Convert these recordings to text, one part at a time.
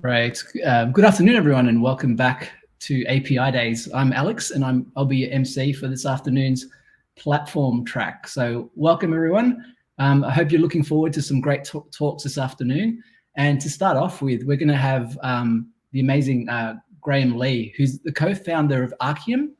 Right. Good afternoon, everyone, and welcome back to API Days. I'm Alex, and I'll be your MC for this afternoon's platform track. So welcome, everyone. I hope you're looking forward to some great talks this afternoon. And to start off with, we're going to have the amazing Graham Lee, who's the co-founder of Archium.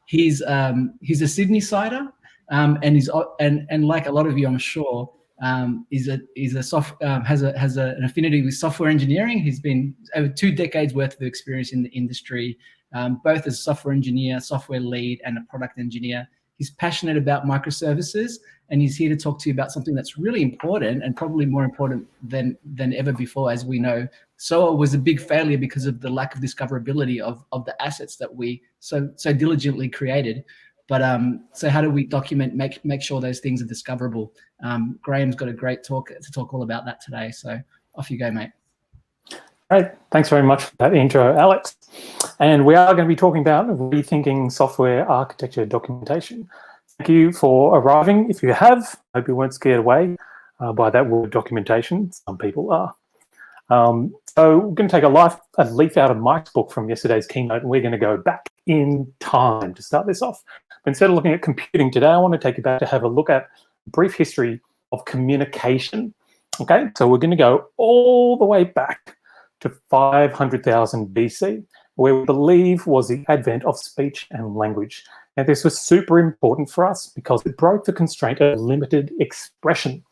He's a Sydney-sider, and like a lot of you, I'm sure, has an affinity with software engineering. He's been over 2 decades worth of experience in the industry, both as a software engineer, software lead, and a product engineer. He's passionate about microservices, and he's here to talk to you about something that's really important and probably more important than ever before. As we know, SOA was a big failure because of the lack of discoverability of the assets that we so diligently created. But so how do we document, make sure those things are discoverable? Graham's got a great talk to talk all about that today. So off you go, mate. Great. Thanks very much for that intro, Alex. And we are going to be talking about rethinking software architecture documentation. Thank you for arriving. If you have, I hope you weren't scared away by that word documentation. Some people are. So we're going to take a leaf out of Mike's book from yesterday's keynote, and we're going to go back in time to start this off. But instead of looking at computing today, I want to take you back to have a look at a brief history of communication. Okay, so we're going to go all the way back to 500,000 BC, where we believe was the advent of speech and language. Now, this was super important for us because it broke the constraint of limited expression.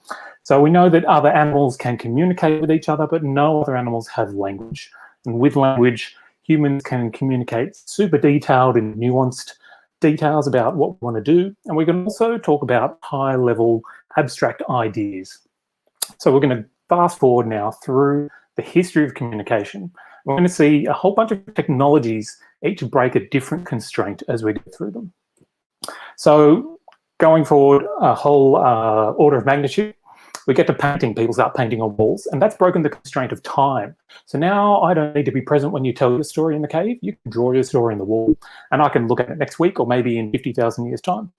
So we know that other animals can communicate with each other, but no other animals have language. And with language, humans can communicate super detailed and nuanced details about what we want to do. And we can also talk about high-level abstract ideas. So we're going to fast forward now through the history of communication. We're going to see a whole bunch of technologies each break a different constraint as we go through them. So going forward a whole order of magnitude, we get to painting. People start painting on walls, and that's broken the constraint of time. So now I don't need to be present when you tell your story in the cave. You can draw your story on the wall, and I can look at it next week or maybe in 50,000 years' time.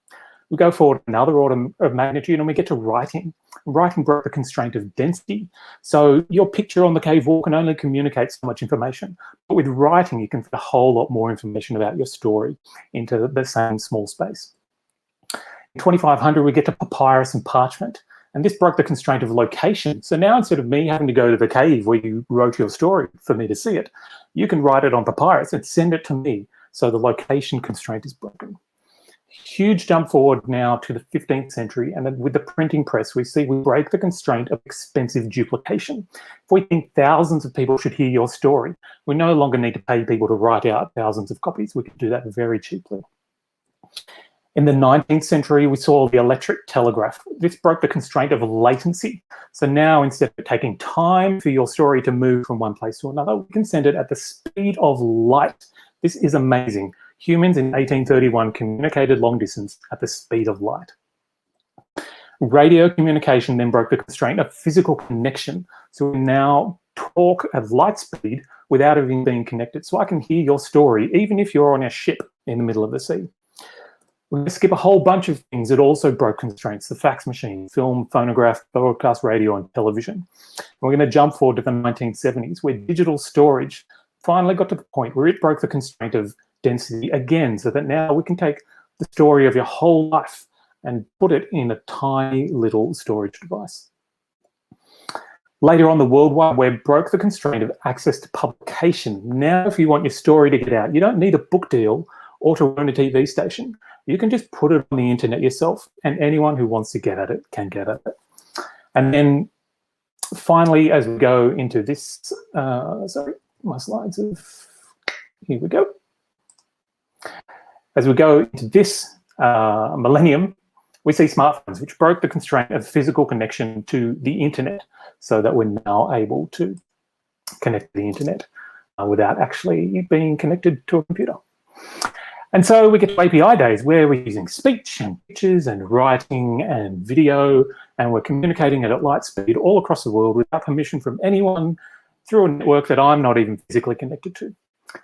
We go forward another order of magnitude, and we get to writing. Writing broke the constraint of density. So your picture on the cave wall can only communicate so much information. But with writing, you can fit a whole lot more information about your story into the same small space. In 2500, we get to papyrus and parchment. And this broke the constraint of location. So now instead of me having to go to the cave where you wrote your story for me to see it, you can write it on papyrus and send it to me. So the location constraint is broken. Huge jump forward now to the 15th century, and then with the printing press, we break the constraint of expensive duplication. If we think thousands of people should hear your story, we no longer need to pay people to write out thousands of copies. We can do that very cheaply. In the 19th century, we saw the electric telegraph. This broke the constraint of latency. So now, instead of taking time for your story to move from one place to another, we can send it at the speed of light. This is amazing. Humans in 1831 communicated long distance at the speed of light. Radio communication then broke the constraint of physical connection. So we now talk at light speed without even being connected. So I can hear your story even if you're on a ship in the middle of the sea. We're going to skip a whole bunch of things that also broke constraints: the fax machine, film, phonograph, broadcast radio, and television. We're going to jump forward to the 1970s, where digital storage finally got to the point where it broke the constraint of density again, so that now we can take the story of your whole life and put it in a tiny little storage device. Later on, the World Wide Web broke the constraint of access to publication. Now, if you want your story to get out, you don't need a book deal or to own a TV station. You can just put it on the internet yourself, and anyone who wants to get at it can get at it. And then finally, as we go into this, sorry, my slides have, here we go. As we go into this millennium, we see smartphones, which broke the constraint of physical connection to the internet, so that we're now able to connect to the internet without actually being connected to a computer. And so we get to API days, where we're using speech and pictures and writing and video, and we're communicating at light speed all across the world without permission from anyone through a network that I'm not even physically connected to.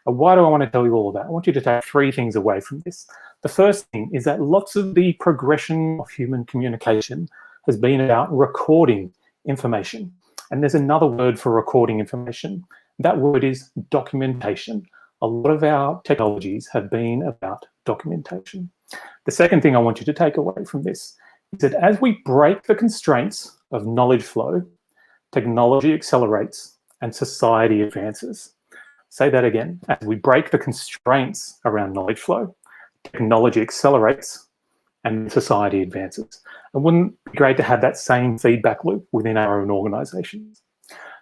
Why do I want to tell you all of that? I want you to take 3 things away from this. The first thing is that lots of the progression of human communication has been about recording information. And there's another word for recording information, That word is documentation. A lot of our technologies have been about documentation. The second thing I want you to take away from this is that as we break the constraints of knowledge flow, technology accelerates and society advances. Say that again. As we break the constraints around knowledge flow, technology accelerates and society advances. And wouldn't it be great to have that same feedback loop within our own organizations?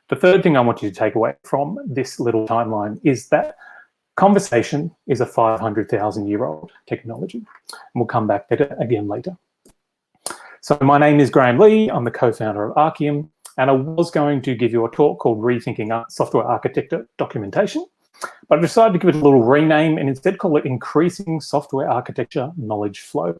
The third thing I want you to take away from this little timeline is that conversation is a 500,000-year-old technology. And we'll come back to it again later. So my name is Graham Lee. I'm the co-founder of Archium, and I was going to give you a talk called Rethinking Software Architecture Documentation, but I decided to give it a little rename and instead call it Increasing Software Architecture Knowledge Flow.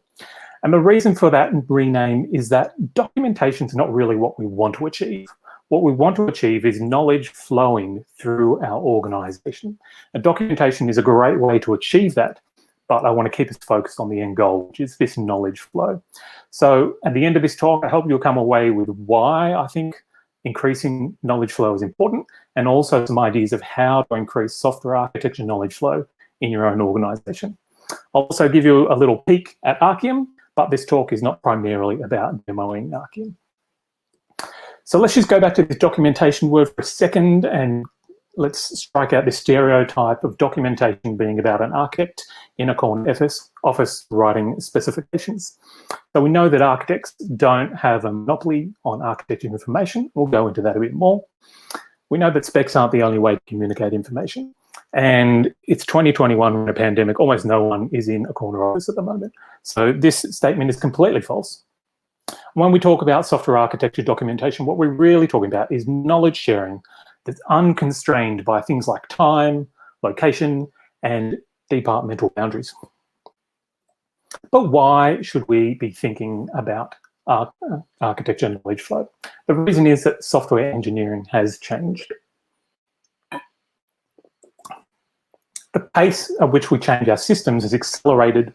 And the reason for that rename is that documentation is not really what we want to achieve. What we want to achieve is knowledge flowing through our organization. And documentation is a great way to achieve that, but I want to keep us focused on the end goal, which is this knowledge flow. So at the end of this talk, I hope you'll come away with why I think increasing knowledge flow is important, and also some ideas of how to increase software architecture knowledge flow in your own organization. I'll also give you a little peek at Archium, but this talk is not primarily about demoing Archium. So let's just go back to this documentation word for a second, and let's strike out this stereotype of documentation being about an architect in a corner office writing specifications. So we know that architects don't have a monopoly on architecture information. We'll go into that a bit more. We know that specs aren't the only way to communicate information. And it's 2021 in a pandemic. Almost no one is in a corner office at the moment. So this statement is completely false. When we talk about software architecture documentation, what we're really talking about is knowledge sharing that's unconstrained by things like time, location, and departmental boundaries. But why should we be thinking about architecture knowledge flow? The reason is that software engineering has changed. The pace at which we change our systems has accelerated.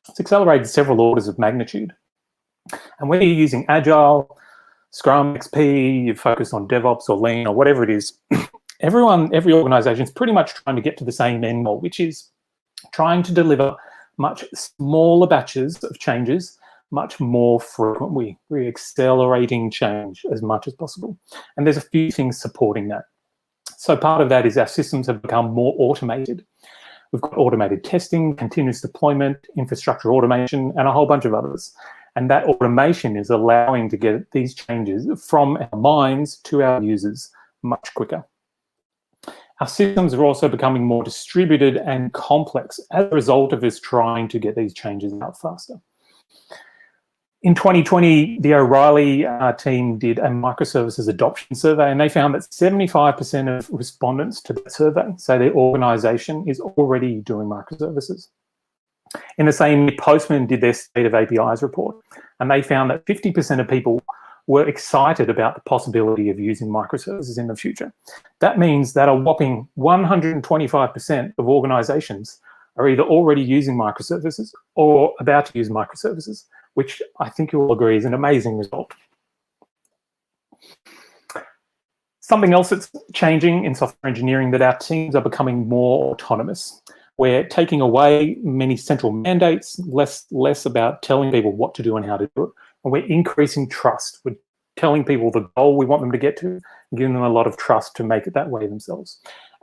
It's accelerated several orders of magnitude. And whether you're using Agile, Scrum, XP, you focus on DevOps or Lean or whatever it is, every organization is pretty much trying to get to the same end goal, which is trying to deliver much smaller batches of changes, much more frequently. We're accelerating change as much as possible. And there's a few things supporting that. So part of that is our systems have become more automated. We've got automated testing, continuous deployment, infrastructure automation, and a whole bunch of others. And that automation is allowing to get these changes from our minds to our users much quicker. Our systems are also becoming more distributed and complex as a result of us trying to get these changes out faster. In 2020, the O'Reilly team did a microservices adoption survey, and they found that 75% of respondents to that survey say their organization is already doing microservices. In the same, Postman did their State of APIs report, and they found that 50% of people were excited about the possibility of using microservices in the future. That means that a whopping 125% of organizations are either already using microservices or about to use microservices, which I think you'll agree is an amazing result. Something else that's changing in software engineering, that our teams are becoming more autonomous. We're taking away many central mandates, less about telling people what to do and how to do it. And we're increasing trust. We're telling people the goal we want them to get to, and giving them a lot of trust to make it that way themselves.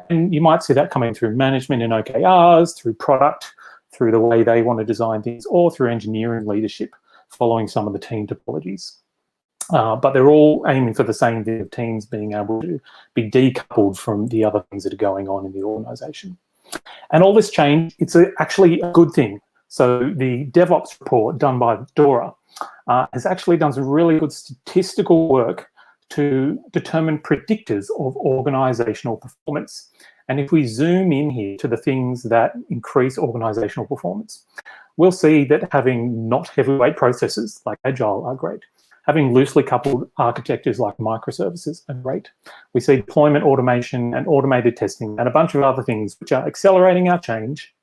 And you might see that coming through management in OKRs, through product, through the way they want to design things, or through engineering leadership, following some of the team topologies. But they're all aiming for the same thing of teams being able to be decoupled from the other things that are going on in the organization. And all this change, it's actually a good thing. So the DevOps report done by Dora has actually done some really good statistical work to determine predictors of organizational performance. And if we zoom in here to the things that increase organizational performance, we'll see that having not heavyweight processes like Agile are great. Having loosely coupled architectures like microservices are great. We see deployment automation and automated testing and a bunch of other things which are accelerating our change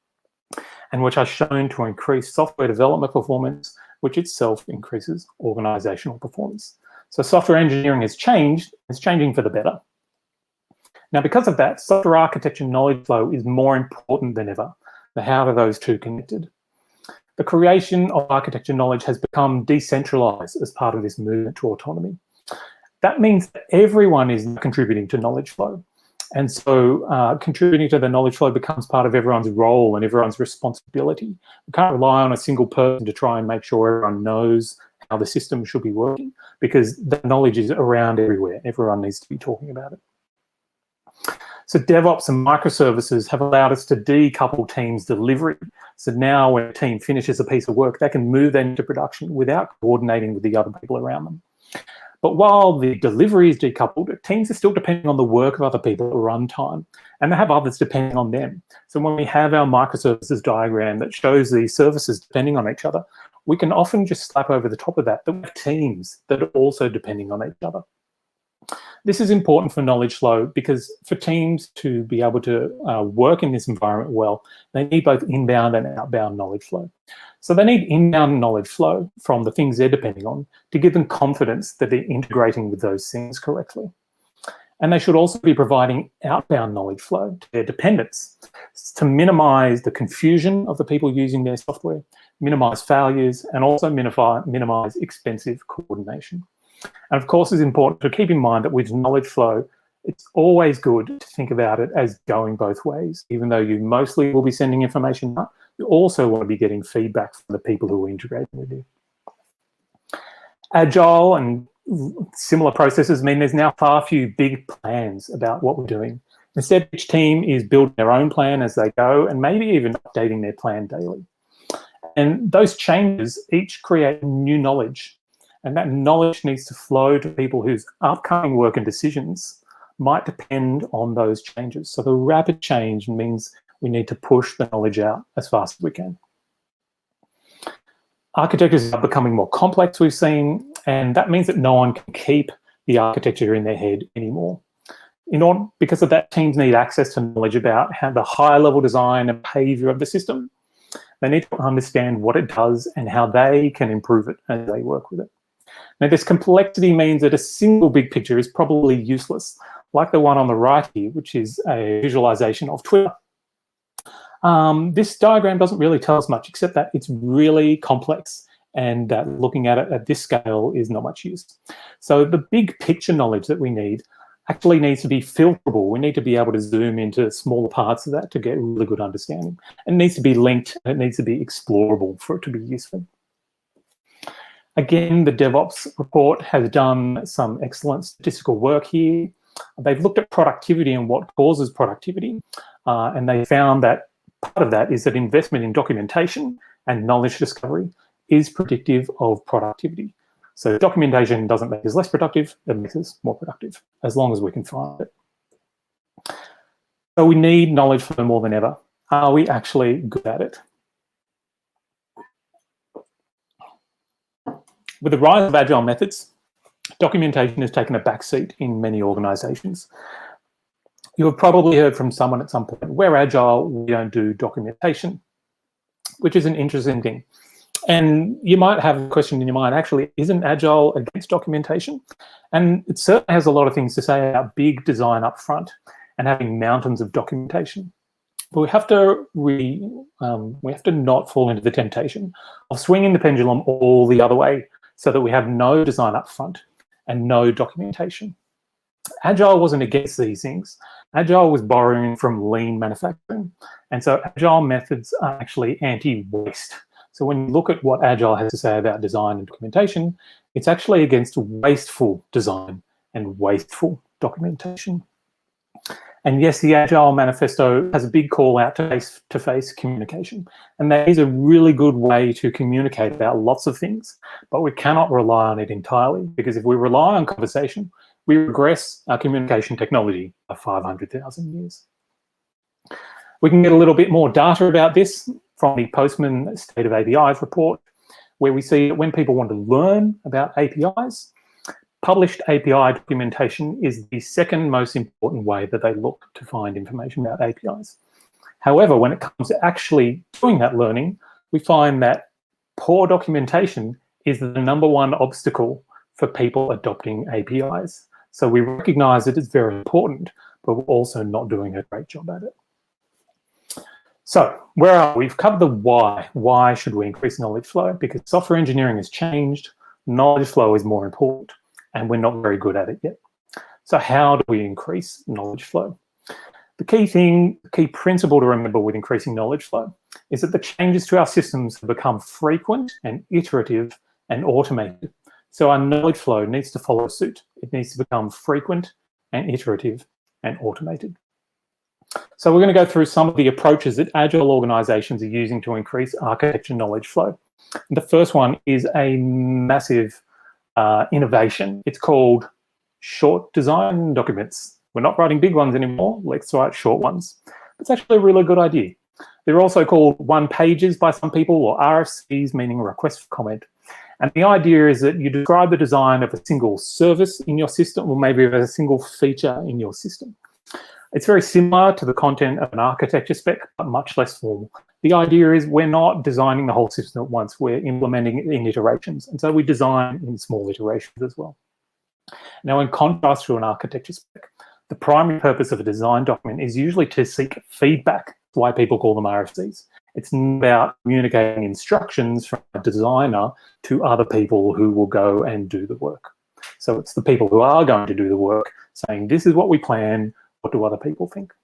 and which are shown to increase software development performance, which itself increases organizational performance. So software engineering has changed, it's changing for the better. Now, because of that, software architecture knowledge flow is more important than ever. The how are those two connected? The creation of architecture knowledge has become decentralized as part of this movement to autonomy. That means that everyone is contributing to knowledge flow. And so contributing to the knowledge flow becomes part of everyone's role and everyone's responsibility. We can't rely on a single person to try and make sure everyone knows how the system should be working, because the knowledge is around everywhere. Everyone needs to be talking about it. So DevOps and microservices have allowed us to decouple teams' delivery. So now when a team finishes a piece of work, they can move that into production without coordinating with the other people around them. But while the delivery is decoupled, teams are still depending on the work of other people at runtime, and they have others depending on them. So when we have our microservices diagram that shows these services depending on each other, we can often just slap over the top of that we have teams that are also depending on each other. This is important for knowledge flow because for teams to be able to work in this environment well, they need both inbound and outbound knowledge flow. So they need inbound knowledge flow from the things they're depending on to give them confidence that they're integrating with those things correctly. And they should also be providing outbound knowledge flow to their dependents to minimize the confusion of the people using their software, minimize failures, and also minimize expensive coordination. And of course, it's important to keep in mind that with knowledge flow, it's always good to think about it as going both ways. Even though you mostly will be sending information out, you also want to be getting feedback from the people who are integrating with you. Agile and similar processes mean there's now far few big plans about what we're doing. Instead, each team is building their own plan as they go and maybe even updating their plan daily. And those changes each create new knowledge. And that knowledge needs to flow to people whose upcoming work and decisions might depend on those changes. So the rapid change means we need to push the knowledge out as fast as we can. Architectures are becoming more complex, we've seen, and that means that no one can keep the architecture in their head anymore. Because of that, teams need access to knowledge about how the higher level design and behavior of the system. They need to understand what it does and how they can improve it as they work with it. Now, this complexity means that a single big picture is probably useless, like the one on the right here, which is a visualization of Twitter. This diagram doesn't really tell us much, except that it's really complex and that looking at it at this scale is not much use. So the big picture knowledge that we need actually needs to be filterable. We need to be able to zoom into smaller parts of that to get really good understanding. It needs to be linked, and it needs to be explorable for it to be useful. Again, the DevOps report has done some excellent statistical work here. They've looked at productivity and what causes productivity, and they found that part of that is that investment in documentation and knowledge discovery is predictive of productivity. So documentation doesn't make us less productive, it makes us more productive, as long as we can find it. So we need knowledge flow more than ever. Are we actually good at it? With the rise of Agile methods, documentation has taken a backseat in many organizations. You have probably heard from someone at some point, we're Agile, we don't do documentation, which is an interesting thing. And you might have a question in your mind, actually, isn't Agile against documentation? And it certainly has a lot of things to say about big design up front and having mountains of documentation. But we have to not fall into the temptation of swinging the pendulum all the other way so that we have no design up front and no documentation. Agile wasn't against these things. Agile was borrowing from lean manufacturing. And so Agile methods are actually anti-waste. So when you look at what Agile has to say about design and documentation, it's actually against wasteful design and wasteful documentation. And yes, the Agile Manifesto has a big call out to face-to-face communication. And that is a really good way to communicate about lots of things, but we cannot rely on it entirely, because if we rely on conversation, we regress our communication technology by 500,000 years. We can get a little bit more data about this from the Postman State of APIs report, where we see that when people want to learn about APIs, published API documentation is the second most important way that they look to find information about APIs. However, when it comes to actually doing that learning, we find that poor documentation is the #1 obstacle for people adopting APIs. So we recognize that it's very important, but we're also not doing a great job at it. So where are we? We've covered the why. Why should we increase knowledge flow? Because software engineering has changed, knowledge flow is more important, and we're not very good at it yet. So how do we increase knowledge flow? The key principle to remember with increasing knowledge flow is that the changes to our systems have become frequent and iterative and automated. So our knowledge flow needs to follow suit. It needs to become frequent and iterative and automated. So we're going to go through some of the approaches that Agile organizations are using to increase architecture knowledge flow. And the first one is a massive innovation. It's called short design documents. We're not writing big ones anymore. Let's write short ones. It's actually a really good idea. They're also called one-pages by some people, or RFCs, meaning request for comment. And the idea is that you describe the design of a single service in your system, or maybe of a single feature in your system. It's very similar to the content of an architecture spec, but much less formal. The idea is we're not designing the whole system at once. We're implementing it in iterations. And so we design in small iterations as well. Now, in contrast to an architecture spec, the primary purpose of a design document is usually to seek feedback. That's why people call them RFCs. It's not about communicating instructions from a designer to other people who will go and do the work. So it's the people who are going to do the work saying, this is what we plan. What do other people think?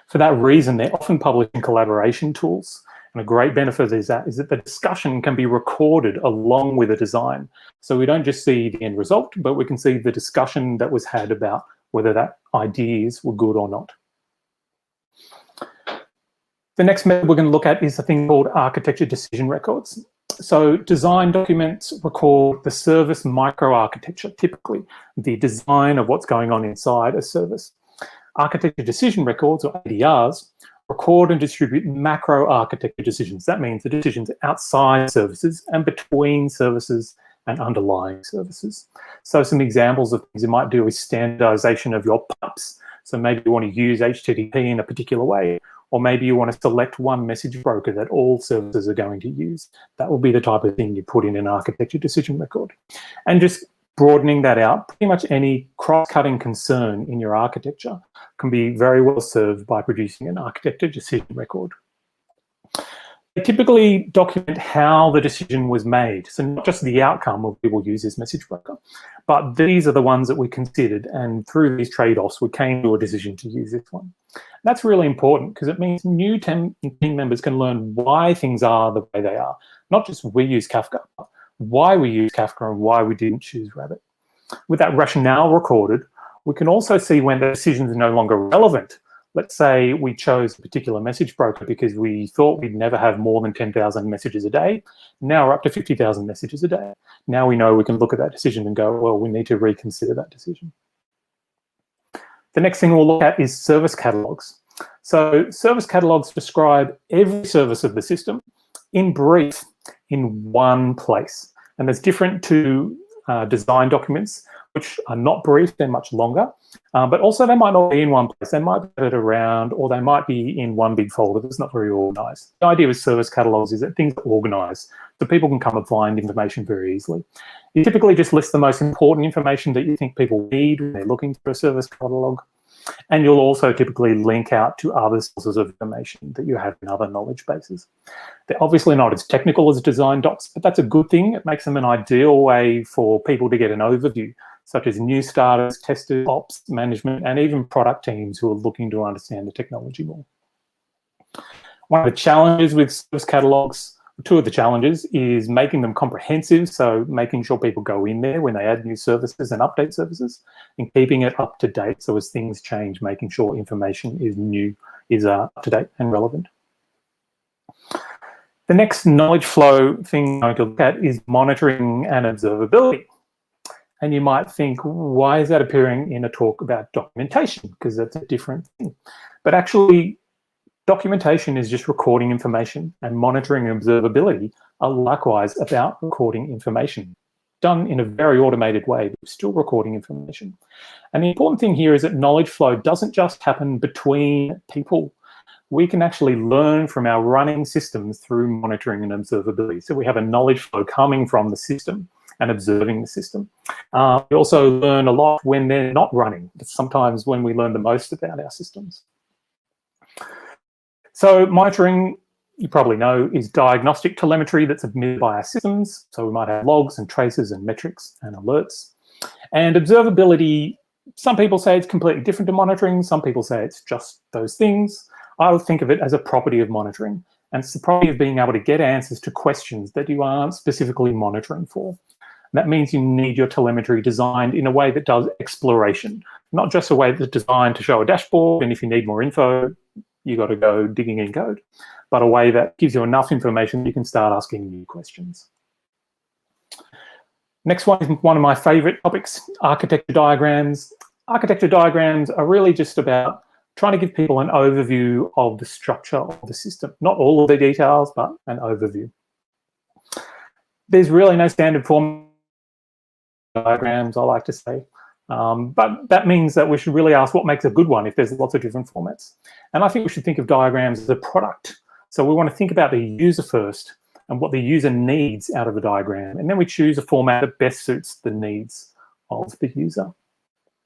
For that reason, they're often published in collaboration tools. And a great benefit is that the discussion can be recorded along with a design. So we don't just see the end result, but we can see the discussion that was had about whether that ideas were good or not. The next method we're going to look at is a thing called architecture decision records. So design documents record the service microarchitecture, typically the design of what's going on inside a service. Architecture decision records, or ADRs, record and distribute macro architecture decisions. That means the decisions outside services and between services and underlying services. So some examples of things you might do is standardization of your pipes. So maybe you want to use HTTP in a particular way, or maybe you want to select one message broker that all services are going to use. That will be the type of thing you put in an architecture decision record. And just broadening that out, pretty much any cross-cutting concern in your architecture can be very well served by producing an architecture decision record. They typically document how the decision was made. So not just the outcome of people use this message broker, but these are the ones that we considered. And through these trade-offs, we came to a decision to use this one. That's really important because it means new team members can learn why things are the way they are. Not just we use Kafka, but why we use Kafka and why we didn't choose Rabbit. With that rationale recorded, we can also see when the decision is no longer relevant. Let's say we chose a particular message broker because we thought we'd never have more than 10,000 messages a day. Now we're up to 50,000 messages a day. Now we know we can look at that decision and go, well, we need to reconsider that decision. The next thing we'll look at is service catalogs. So service catalogs describe every service of the system in brief in one place. And there's different to design documents, which are not brief, they're much longer, but also they might not be in one place. They might be spread around, or they might be in one big folder that's not very organized. The idea with service catalogs is that things are organized, so people can come and find information very easily. You typically just list the most important information that you think people need when they're looking for a service catalog. And you'll also typically link out to other sources of information that you have in other knowledge bases. They're obviously not as technical as design docs, but that's a good thing. It makes them an ideal way for people to get an overview, such as new starters, testers, ops, management, and even product teams who are looking to understand the technology more. One of the challenges with service catalogs, two of the challenges, is making them comprehensive, so making sure people go in there when they add new services and update services, and keeping it up to date, so as things change, making sure information is new, is up to date and relevant. The next knowledge flow thing I'm going to look at is monitoring and observability. And you might think, why is that appearing in a talk about documentation? Because that's a different thing. But actually, documentation is just recording information, and monitoring and observability are likewise about recording information, done in a very automated way, but still recording information. And the important thing here is that knowledge flow doesn't just happen between people. We can actually learn from our running systems through monitoring and observability. So we have a knowledge flow coming from the system and observing the system. We also learn a lot when they're not running. It's sometimes when we learn the most about our systems. So monitoring, you probably know, is diagnostic telemetry that's emitted by our systems. So we might have logs and traces and metrics and alerts. And observability, some people say it's completely different to monitoring. Some people say it's just those things. I would think of it as a property of monitoring. And it's the property of being able to get answers to questions that you aren't specifically monitoring for. That means you need your telemetry designed in a way that does exploration, not just a way that's designed to show a dashboard, and if you need more info, you got to go digging in code, but a way that gives you enough information that you can start asking new questions. Next one is one of my favorite topics, architecture diagrams. Architecture diagrams are really just about trying to give people an overview of the structure of the system. Not all of the details, but an overview. There's really no standard form diagrams, I like to say. But that means that we should really ask what makes a good one if there's lots of different formats. And I think we should think of diagrams as a product. So we want to think about the user first and what the user needs out of a diagram. And then we choose a format that best suits the needs of the user.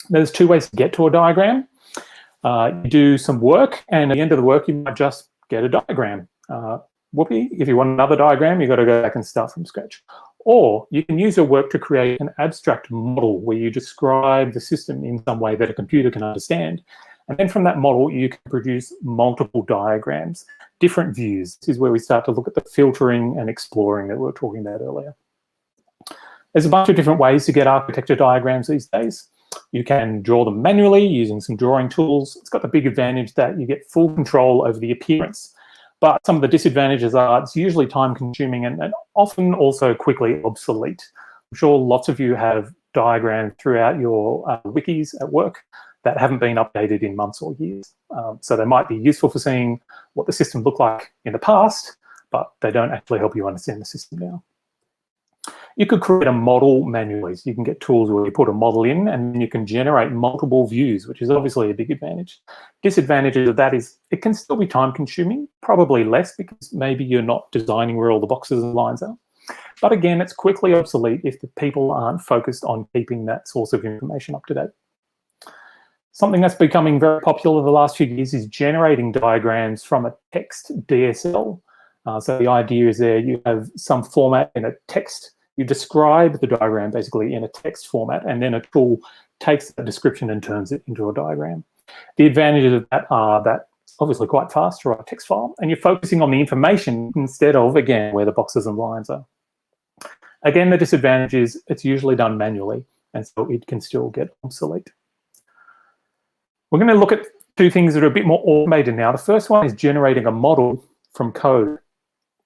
There's two ways to get to a diagram. You do some work, and at the end of the work, you might just get a diagram. Whoopee, if you want another diagram, you've got to go back and start from scratch. Or you can use your work to create an abstract model where you describe the system in some way that a computer can understand. And then from that model, you can produce multiple diagrams, different views. This is where we start to look at the filtering and exploring that we were talking about earlier. There's a bunch of different ways to get architecture diagrams these days. You can draw them manually using some drawing tools. It's got the big advantage that you get full control over the appearance. But some of the disadvantages are it's usually time-consuming and often also quickly obsolete. I'm sure lots of you have diagrams throughout your wikis at work that haven't been updated in months or years. So they might be useful for seeing what the system looked like in the past, but they don't actually help you understand the system now. You could create a model manually. So you can get tools where you put a model in and you can generate multiple views, which is obviously a big advantage. Disadvantages of that is it can still be time consuming, probably less because maybe you're not designing where all the boxes and lines are. But again, it's quickly obsolete if the people aren't focused on keeping that source of information up to date. Something that's becoming very popular the last few years is generating diagrams from a text DSL. So the idea is there you have some format in a text. You describe the diagram basically in a text format, and then a tool takes that description and turns it into a diagram. The advantages of that are that it's obviously quite fast to write a text file, and you're focusing on the information instead of, again, where the boxes and lines are. Again, the disadvantage is it's usually done manually, and so it can still get obsolete. We're going to look at two things that are a bit more automated now. The first one is generating a model from code.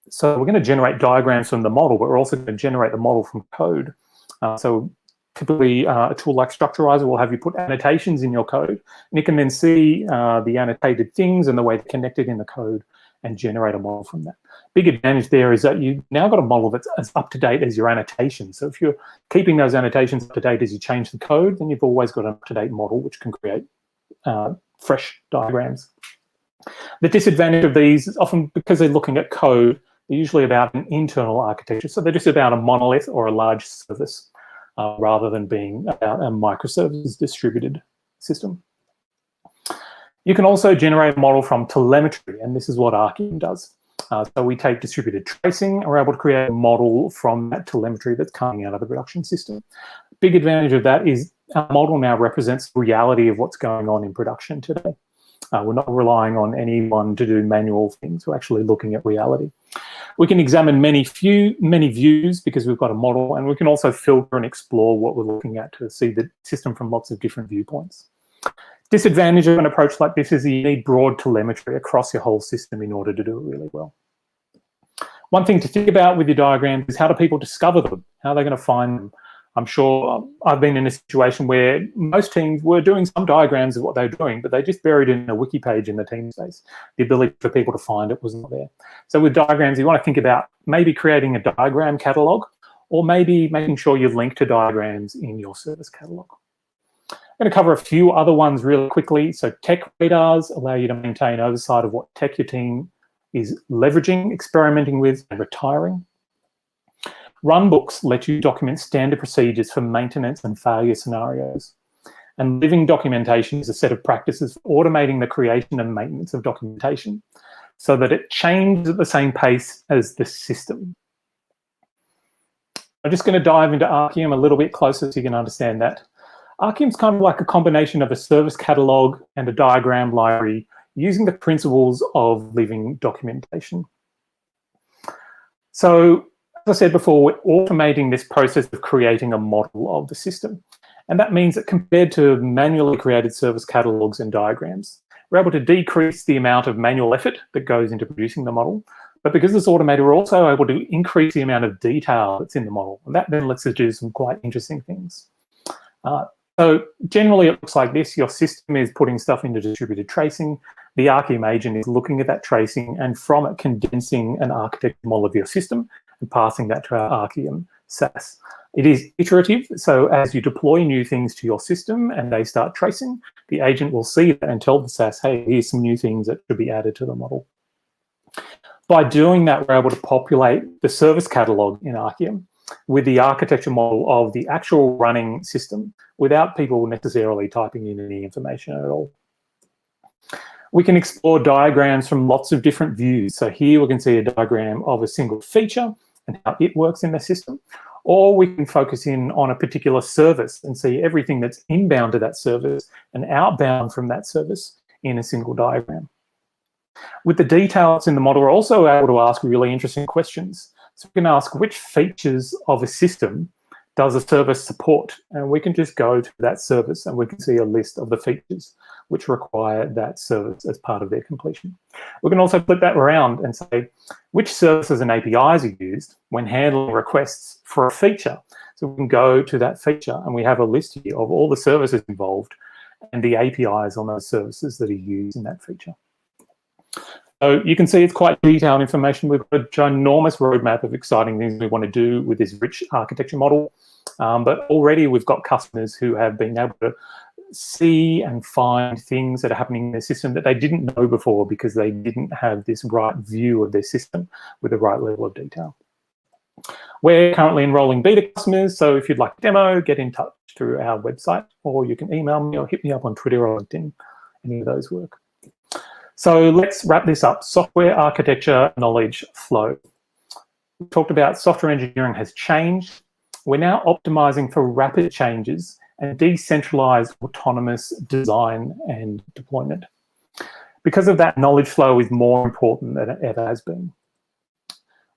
So we're going to generate diagrams from the model, but we're also going to generate the model from code. So typically a tool like Structurizer will have you put annotations in your code, and you can then see the annotated things and the way they're connected in the code and generate a model from that. Big advantage there is that you've now got a model that's as up to date as your annotations. So if you're keeping those annotations up to date as you change the code, then you've always got an up-to-date model which can create fresh diagrams. The disadvantage of these is often because they're looking at code, they're usually about an internal architecture. So they're just about a monolith or a large service rather than being about a microservices distributed system. You can also generate a model from telemetry, and this is what Archium does. So we take distributed tracing and we're able to create a model from that telemetry that's coming out of the production system. Big advantage of that is our model now represents the reality of what's going on in production today. We're not relying on anyone to do manual things. We're actually looking at reality. We can examine many views because we've got a model, and we can also filter and explore what we're looking at to see the system from lots of different viewpoints. Disadvantage of an approach like this is you need broad telemetry across your whole system in order to do it really well. One thing to think about with your diagrams is how do people discover them? How are they going to find them? I'm sure I've been in a situation where most teams were doing some diagrams of what they're doing, but they just buried it in a wiki page in the team space. The ability for people to find it was not there. So with diagrams, you want to think about maybe creating a diagram catalog, or maybe making sure you link to diagrams in your service catalog. I'm going to cover a few other ones really quickly. So tech radars allow you to maintain oversight of what tech your team is leveraging, experimenting with, and retiring. Runbooks let you document standard procedures for maintenance and failure scenarios. And living documentation is a set of practices for automating the creation and maintenance of documentation so that it changes at the same pace as the system. I'm just going to dive into Archium a little bit closer so you can understand that. Archium's kind of like a combination of a service catalog and a diagram library using the principles of living documentation. So, as I said before, we're automating this process of creating a model of the system. And that means that compared to manually created service catalogs and diagrams, we're able to decrease the amount of manual effort that goes into producing the model. But because it's automated, we're also able to increase the amount of detail that's in the model. And that then lets us do some quite interesting things. So generally, it looks like this. Your system is putting stuff into distributed tracing. The Archium agent is looking at that tracing and from it condensing an architecture model of your system and passing that to our Archium SaaS. It is iterative, so as you deploy new things to your system and they start tracing, the agent will see that and tell the SaaS, hey, here's some new things that should be added to the model. By doing that, we're able to populate the service catalog in Archium with the architecture model of the actual running system without people necessarily typing in any information at all. We can explore diagrams from lots of different views. So here we can see a diagram of a single feature and how it works in the system. Or we can focus in on a particular service and see everything that's inbound to that service and outbound from that service in a single diagram. With the details in the model, we're also able to ask really interesting questions. So we can ask which features of a system does a service support? And we can just go to that service and we can see a list of the features which require that service as part of their completion. We can also flip that around and say which services and APIs are used when handling requests for a feature. So we can go to that feature and we have a list here of all the services involved and the APIs on those services that are used in that feature. So you can see it's quite detailed information. We've got a ginormous roadmap of exciting things we want to do with this rich architecture model. But already we've got customers who have been able to see and find things that are happening in their system that they didn't know before because they didn't have this right view of their system with the right level of detail. We're currently enrolling beta customers, so if you'd like a demo, get in touch through our website, or you can email me or hit me up on Twitter or LinkedIn. Any of those work. So let's wrap this up. Software architecture, knowledge flow. We talked about software engineering has changed. We're now optimizing for rapid changes and decentralized autonomous design and deployment. Because of that, knowledge flow is more important than it ever has been.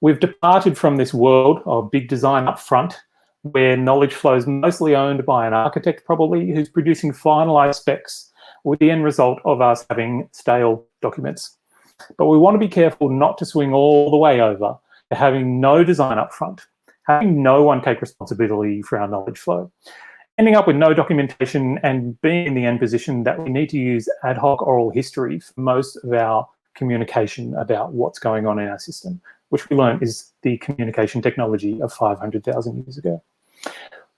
We've departed from this world of big design up front, where knowledge flow is mostly owned by an architect probably who's producing finalized specs with the end result of us having stale documents. But we want to be careful not to swing all the way over to having no design up front, having no one take responsibility for our knowledge flow, ending up with no documentation and being in the end position that we need to use ad hoc oral history for most of our communication about what's going on in our system, which we learned is the communication technology of 500,000 years ago.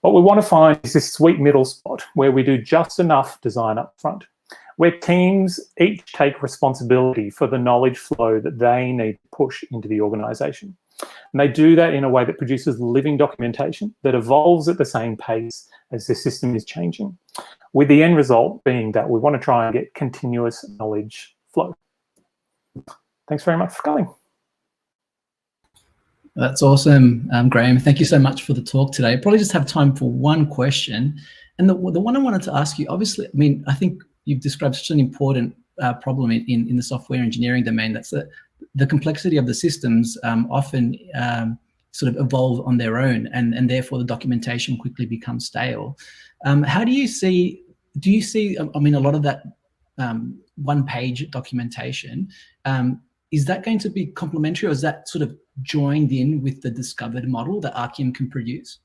What we want to find is this sweet middle spot where we do just enough design up front, where teams each take responsibility for the knowledge flow that they need to push into the organization. And they do that in a way that produces living documentation that evolves at the same pace as the system is changing, with the end result being that we want to try and get continuous knowledge flow. Thanks very much for coming. That's awesome, Graham. Thank you so much for the talk today. Probably just have time for one question. And the one I wanted to ask you, obviously, I mean, I think you've described such an important problem in the software engineering domain. That's the complexity of the systems often sort of evolve on their own, and therefore the documentation quickly becomes stale. How do you see, I mean, a lot of that one-page documentation, is that going to be complementary, or is that sort of joined in with the discovered model that Archium can produce?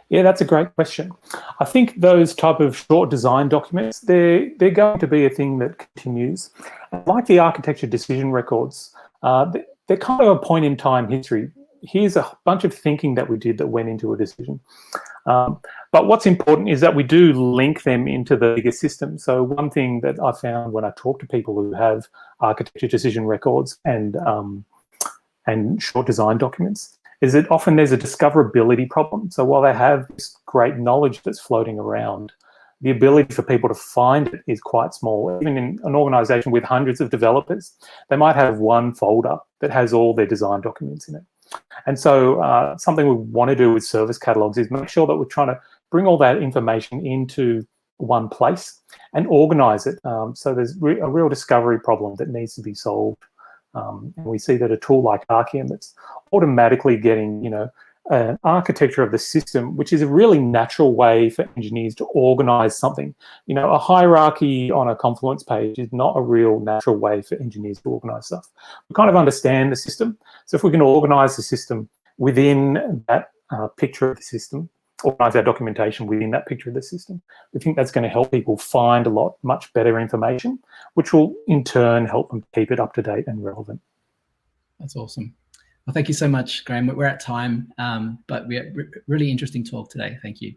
Yeah, that's a great question. I think those type of short design documents, they're going to be a thing that continues. And like the architecture decision records, they're kind of a point in time history. Here's a bunch of thinking that we did that went into a decision. But what's important is that we do link them into the bigger system. So one thing that I found when I talk to people who have architecture decision records and short design documents is that often there's a discoverability problem. So while they have this great knowledge that's floating around, the ability for people to find it is quite small. Even in an organization with hundreds of developers, they might have one folder that has all their design documents in it. And so something we want to do with service catalogs is make sure that we're trying to bring all that information into one place and organize it. So there's a real discovery problem that needs to be solved. And we see that a tool like Archium that's automatically getting, an architecture of the system, which is a really natural way for engineers to organize something. A hierarchy on a Confluence page is not a real natural way for engineers to organize stuff. We kind of understand the system. So if we can organize the system within that picture of the system, organize our documentation within that picture of the system, we think that's going to help people find much better information, which will in turn help them keep it up to date and relevant. That's awesome. Well, thank you so much, Graham. We're at time, but we had really interesting talk today. Thank you.